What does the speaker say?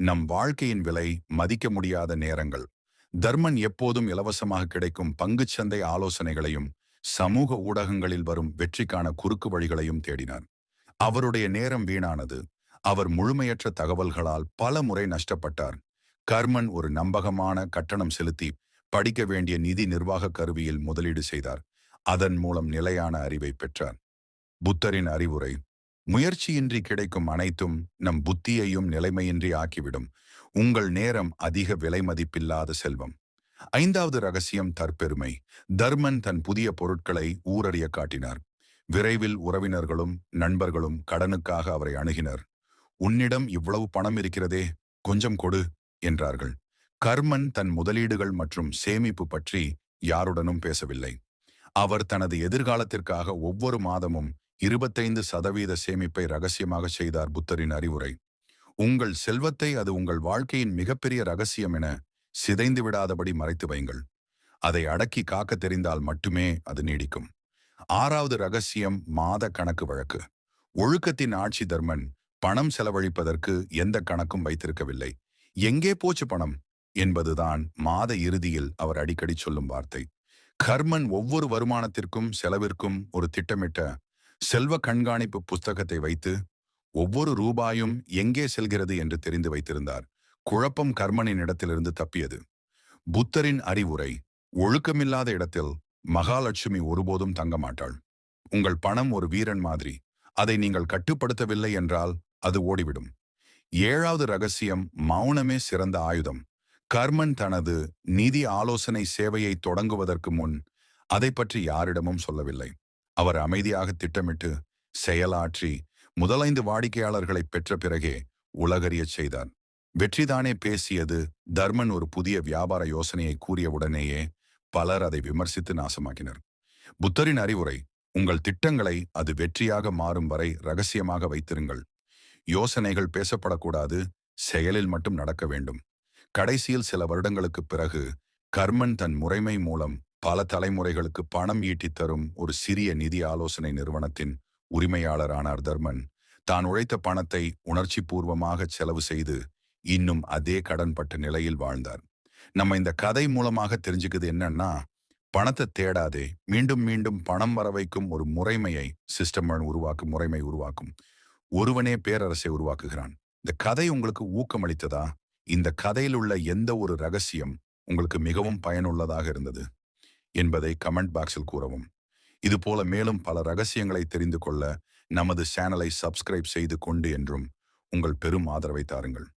நம் வாழ்க்கையின் விலை மதிக்க முடியாத நேரங்கள். தர்மன் எப்போதும் இலவசமாக கிடைக்கும் பங்குச்சந்தை ஆலோசனைகளையும் சமூக ஊடகங்களில் வரும் வெற்றிக்கான குறுக்கு வழிகளையும் தேடினார். அவருடைய நேரம் வீணானது. அவர் முழுமையற்ற தகவல்களால் பல முறை நஷ்டப்பட்டார். கர்மன் ஒரு நம்பகமான கட்டணம் செலுத்தி படிக்க வேண்டிய நிதி நிர்வாக கருவியில் முதலீடு செய்தார். அதன் மூலம் நிலையான அறிவை பெற்றார். புத்தரின் அறிவுரை: முயற்சியின்றி கிடைக்கும் அனைத்தும் நம் புத்தியையும் நிலைமையின்றி ஆக்கிவிடும். உங்கள் நேரம் அதிக விலை மதிப்பில்லாத செல்வம். ஐந்தாவது ரகசியம் தற்பெருமை. தர்மன் தன் புதிய பொருட்களை ஊரறிய காட்டினார். விரைவில் உறவினர்களும் நண்பர்களும் கடனுக்காக அவரை அணுகினர். உன்னிடம் இவ்வளவு பணம் இருக்கிறதே, கொஞ்சம் கொடு என்றார்கள். கர்மன் தன் முதலீடுகள் மற்றும் சேமிப்பு பற்றி யாருடனும் பேசவில்லை. அவர் தனது எதிர்காலத்திற்காக ஒவ்வொரு மாதமும் 25% சேமிப்பை ரகசியமாக செய்தார். புத்தரின் அறிவுரை: உங்கள் செல்வத்தை அது உங்கள் வாழ்க்கையின் மிகப்பெரிய ரகசியம் என சிதைந்து விடாதபடி மறைத்து வையுங்கள். அதை அடக்கி காக்க தெரிந்தால் மட்டுமே அது நீடிக்கும். ஆறாவது ரகசியம் மாத கணக்கு வழக்கு. ஒழுக்கத்தின் ஆட்சி. தர்மன் பணம் செலவழிப்பதற்கு எந்த கணக்கும் வைத்திருக்கவில்லை. எங்கே போச்சு பணம் என்பதுதான் மாத இறுதியில் அவர் அடிக்கடி சொல்லும் வார்த்தை. கர்மன் ஒவ்வொரு வருமானத்திற்கும் செலவிற்கும் ஒரு திட்டமிட்ட செல்வ கண்காணிப்பு புஸ்தகத்தை வைத்து ஒவ்வொரு ரூபாயும் எங்கே செல்கிறது என்று தெரிந்து வைத்திருந்தார். குழப்பம் கர்மனின் இடத்திலிருந்து தப்பியது. புத்தரின் அறிவுரை: ஒழுக்கமில்லாத இடத்தில் மகாலட்சுமி ஒருபோதும் தங்க மாட்டாள். உங்கள் பணம் ஒரு வீரன் மாதிரி. அதை நீங்கள் கட்டுப்படுத்தவில்லை என்றால் அது ஓடிவிடும். ஏழாவது ரகசியம் மௌனமே சிறந்த ஆயுதம். கர்மன் தனது நிதி ஆலோசனை சேவையை தொடங்குவதற்கு முன் அதை பற்றி யாரிடமும் சொல்லவில்லை. அவர் அமைதியாக திட்டமிட்டு செயலாற்றி முதல் 5 வாடிக்கையாளர்களை பெற்ற பிறகே உலகறியச் செய்தார். வெற்றிதானே பேசியது. தர்மன் ஒரு புதிய வியாபார யோசனையை கூறியவுடனேயே பலர் அதை விமர்சித்து நாசமாக்கினர். புத்தரின் அறிவுரை: உங்கள் திட்டங்களை அது வெற்றியாக மாறும் வரை ரகசியமாக வைத்திருங்கள். யோசனைகள் பேசப்படக்கூடாது, செயலில் மட்டும் நடக்க வேண்டும். கடைசியில் சில வருடங்களுக்குப் பிறகு கர்மன் தன் முறைமை மூலம் பல தலைமுறைகளுக்கு பணம் ஈட்டித் தரும் ஒரு சிறிய நிதி ஆலோசனை நிறுவனத்தின் உரிமையாளர் ஆனார். தர்மன் தான் உழைத்த பணத்தை உணர்ச்சி பூர்வமாக செலவு செய்து இன்னும் அதே கடன்பட்ட நிலையில் வாழ்ந்தார். நம்ம இந்த கதை மூலமாக தெரிஞ்சுக்குது என்னன்னா, பணத்தை தேடாதே, மீண்டும் மீண்டும் பணம் வர வைக்கும் ஒரு முறைமையை முறைமை உருவாக்கும் ஒருவனே பேரரசை உருவாக்குகிறான். இந்த கதை உங்களுக்கு ஊக்கமளித்ததா? இந்த கதையில் உள்ள எந்த ஒரு ரகசியம் உங்களுக்கு மிகவும் பயனுள்ளதாக இருந்தது என்பதை கமெண்ட் பாக்ஸில் கூறவும். இதுபோல மேலும் பல ரகசியங்களை தெரிந்து கொள்ள நமது சேனலை சப்ஸ்கிரைப் செய்து கொண்டு என்றும் உங்கள் பெரும் ஆதரவை தாருங்கள்.